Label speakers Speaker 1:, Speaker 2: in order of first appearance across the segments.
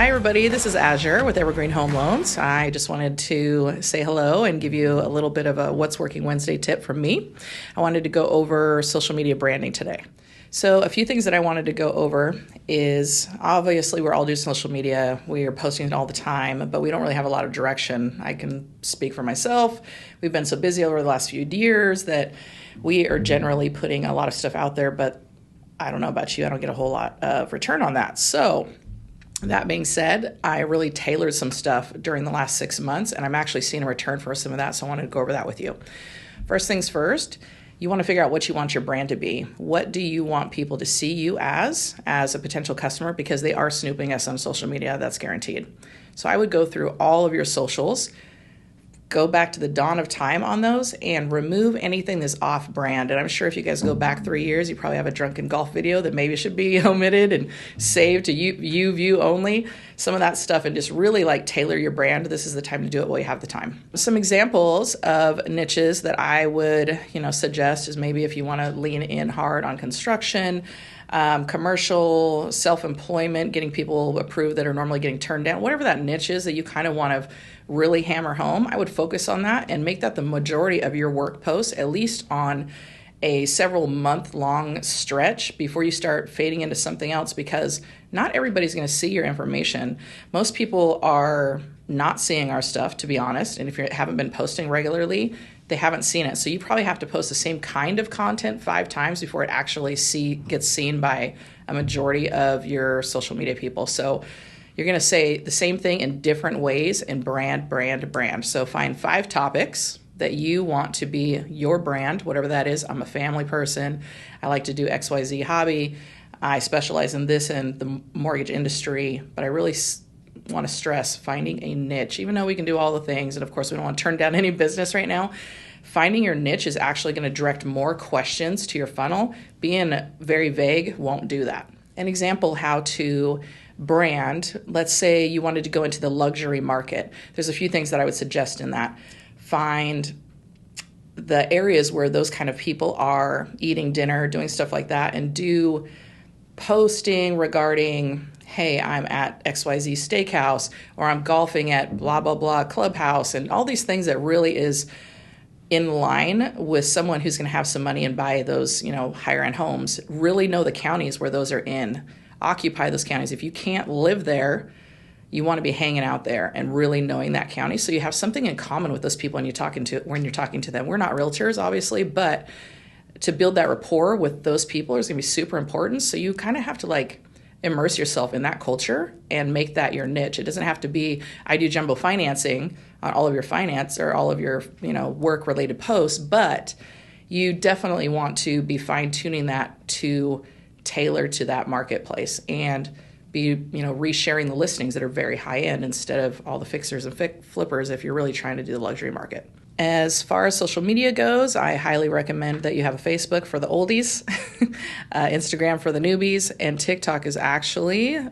Speaker 1: Hi everybody, this is Azure with Evergreen Home Loans. I just wanted to say hello and give you a little bit of a What's Working Wednesday tip from me. I wanted to go over social media branding today. So a few things that I wanted to go over is obviously we're all doing social media, we are posting it all the time, but we don't really have a lot of direction. I can speak for myself. We've been so busy over the last few years that we are generally putting a lot of stuff out there, but I don't know about you, I don't get a whole lot of return on that. So that being said, I really tailored some stuff during the last 6 months, and I'm actually seeing a return for some of that, so I wanted to go over that with you. First things first, you want to figure out what you want your brand to be. What do you want people to see you as a potential customer? Because they are snooping us on social media, that's guaranteed. So I would go through all of your socials, go back to the dawn of time on those and remove anything that's off brand. And I'm sure if you guys go back 3 years, you probably have a drunken golf video that maybe should be omitted and saved to you view only, some of that stuff, and just really tailor your brand. This is the time to do it while you have the time. Some examples of niches that I would, suggest is maybe if you want to lean in hard on construction, commercial, self-employment, getting people approved that are normally getting turned down, whatever that niche is that you kind of want to really hammer home, I would focus on that and make that the majority of your work posts, at least on a several month long stretch before you start fading into something else, because not everybody's going to see your information. Most people are not seeing our stuff, to be honest, and if you haven't been posting regularly, they haven't seen it. So you probably have to post the same kind of content 5 times before it actually gets seen by a majority of your social media people. So you're going to say the same thing in different ways and brand. So find 5 topics that you want to be your brand, whatever that is. I'm a family person. I like to do XYZ hobby. I specialize in this in the mortgage industry, but I really want to stress finding a niche, even though we can do all the things. And of course, we don't want to turn down any business right now. Finding your niche is actually going to direct more questions to your funnel. Being very vague won't do that. An example how to brand, let's say you wanted to go into the luxury market. There's a few things that I would suggest in that. Find the areas where those kind of people are eating dinner, doing stuff like that, and do posting regarding, hey, I'm at XYZ Steakhouse, or I'm golfing at blah, blah, blah clubhouse, and all these things that really is in line with someone who's going to have some money and buy those, higher end homes. Really know the counties where those are in. Occupy those counties. If you can't live there, you want to be hanging out there and really knowing that county, so you have something in common with those people when you're talking to them. We're not realtors, obviously, but to build that rapport with those people is going to be super important. So you kind of have to immerse yourself in that culture and make that your niche. It doesn't have to be, I do jumbo financing on all of your finance or all of your, work related posts, but you definitely want to be fine tuning that to tailor to that marketplace and be, resharing the listings that are very high end instead of all the fixers and flippers if you're really trying to do the luxury market. As far as social media goes, I highly recommend that you have a Facebook for the oldies, Instagram for the newbies, and TikTok is actually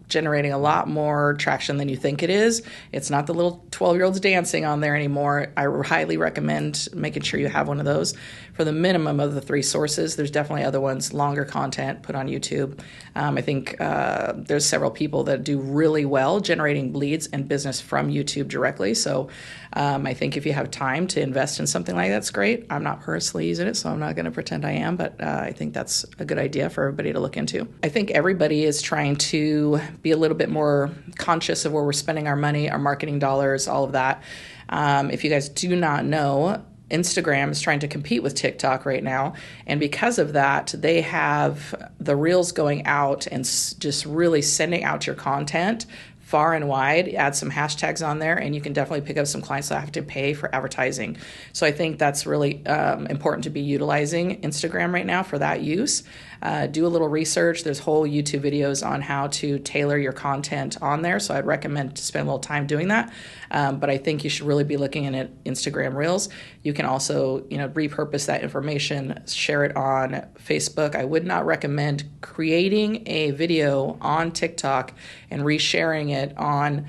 Speaker 1: generating a lot more traction than you think it is. It's not the little 12-year-olds dancing on there anymore. I highly recommend making sure you have one of those for the minimum of the 3 sources. There's definitely other ones, longer content put on YouTube. I think there's several people that do really well generating leads and business from YouTube directly. So I think if you have time to invest in something like that's great. I'm not personally using it, so I'm not going to pretend I am, but I think that's a good idea for everybody to look into. I think everybody is trying to be a little bit more conscious of where we're spending our money, our marketing dollars, all of that. If you guys do not know, Instagram is trying to compete with TikTok right now. And because of that, they have the reels going out and just really sending out your content far and wide. Add some hashtags on there, and you can definitely pick up some clients that have to pay for advertising. So I think that's really important to be utilizing Instagram right now for that use. Do a little research. There's whole YouTube videos on how to tailor your content on there. So I'd recommend to spend a little time doing that. But I think you should really be looking at Instagram Reels. You can also, repurpose that information, share it on Facebook. I would not recommend creating a video on TikTok and resharing it on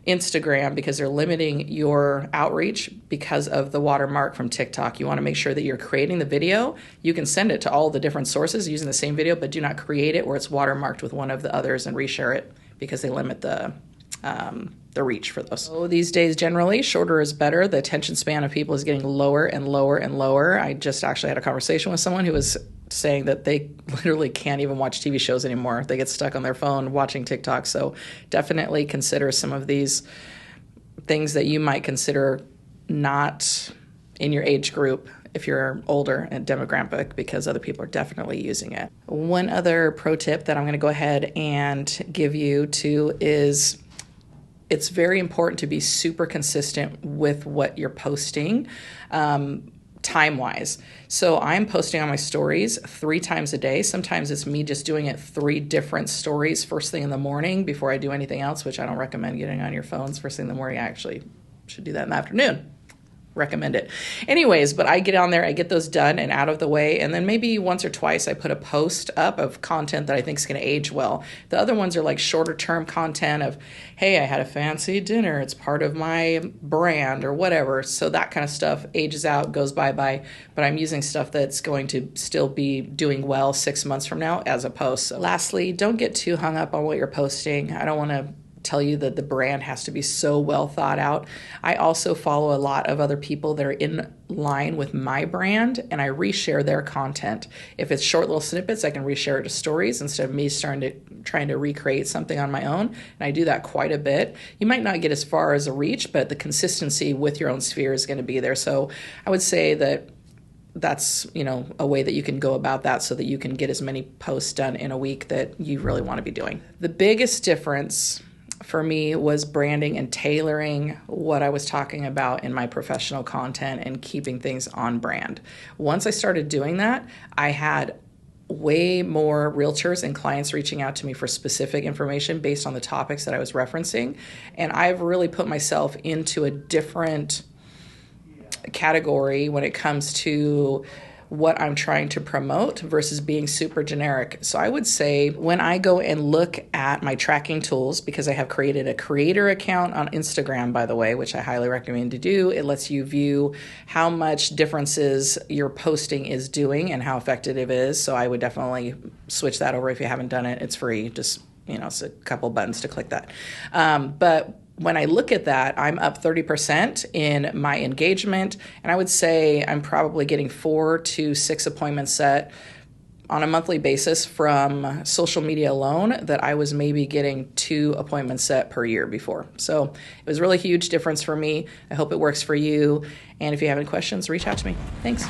Speaker 1: Instagram because they're limiting your outreach because of the watermark from TikTok. You want to make sure that you're creating the video. You can send it to all the different sources using the same video, but do not create it where it's watermarked with one of the others and reshare it because they limit the the reach for those. So these days, generally, shorter is better. The attention span of people is getting lower and lower and lower. I just actually had a conversation with someone who was saying that they literally can't even watch TV shows anymore. They get stuck on their phone watching TikTok. So definitely consider some of these things that you might consider not in your age group if you're older and demographic, because other people are definitely using it. One other pro tip that I'm going to go ahead and give you too is it's very important to be super consistent with what you're posting time-wise. So I'm posting on my stories 3 times a day. Sometimes it's me just doing it 3 different stories first thing in the morning before I do anything else, which I don't recommend getting on your phones first thing in the morning. I actually should do that in the afternoon. Recommend it. Anyways, but I get on there, I get those done and out of the way, and then maybe once or twice I put a post up of content that I think is going to age well. The other ones are like shorter term content of, hey, I had a fancy dinner, it's part of my brand or whatever. So that kind of stuff ages out, goes bye-bye, but I'm using stuff that's going to still be doing well 6 months from now as a post. So lastly, don't get too hung up on what you're posting. I don't want to tell you that the brand has to be so well thought out. I also follow a lot of other people that are in line with my brand, and I reshare their content. If it's short little snippets, I can reshare it to stories instead of me trying to recreate something on my own. And I do that quite a bit. You might not get as far as a reach, but the consistency with your own sphere is going to be there. So I would say that that's, a way that you can go about that so that you can get as many posts done in a week that you really want to be doing. The biggest difference for me was branding and tailoring what I was talking about in my professional content and keeping things on brand. Once I started doing that, I had way more realtors and clients reaching out to me for specific information based on the topics that I was referencing. And I've really put myself into a different category when it comes to what I'm trying to promote versus being super generic. So I would say when I go and look at my tracking tools, because I have created a creator account on Instagram, by the way, which I highly recommend to do, it lets you view how much differences your posting is doing and how effective it is. So I would definitely switch that over if you haven't done it. It's free. Just, it's a couple buttons to click that. But when I look at that, I'm up 30% in my engagement, and I would say I'm probably getting 4 to 6 appointments set on a monthly basis from social media alone that I was maybe getting 2 appointments set per year before. So it was a really huge difference for me. I hope it works for you, and if you have any questions, reach out to me. Thanks.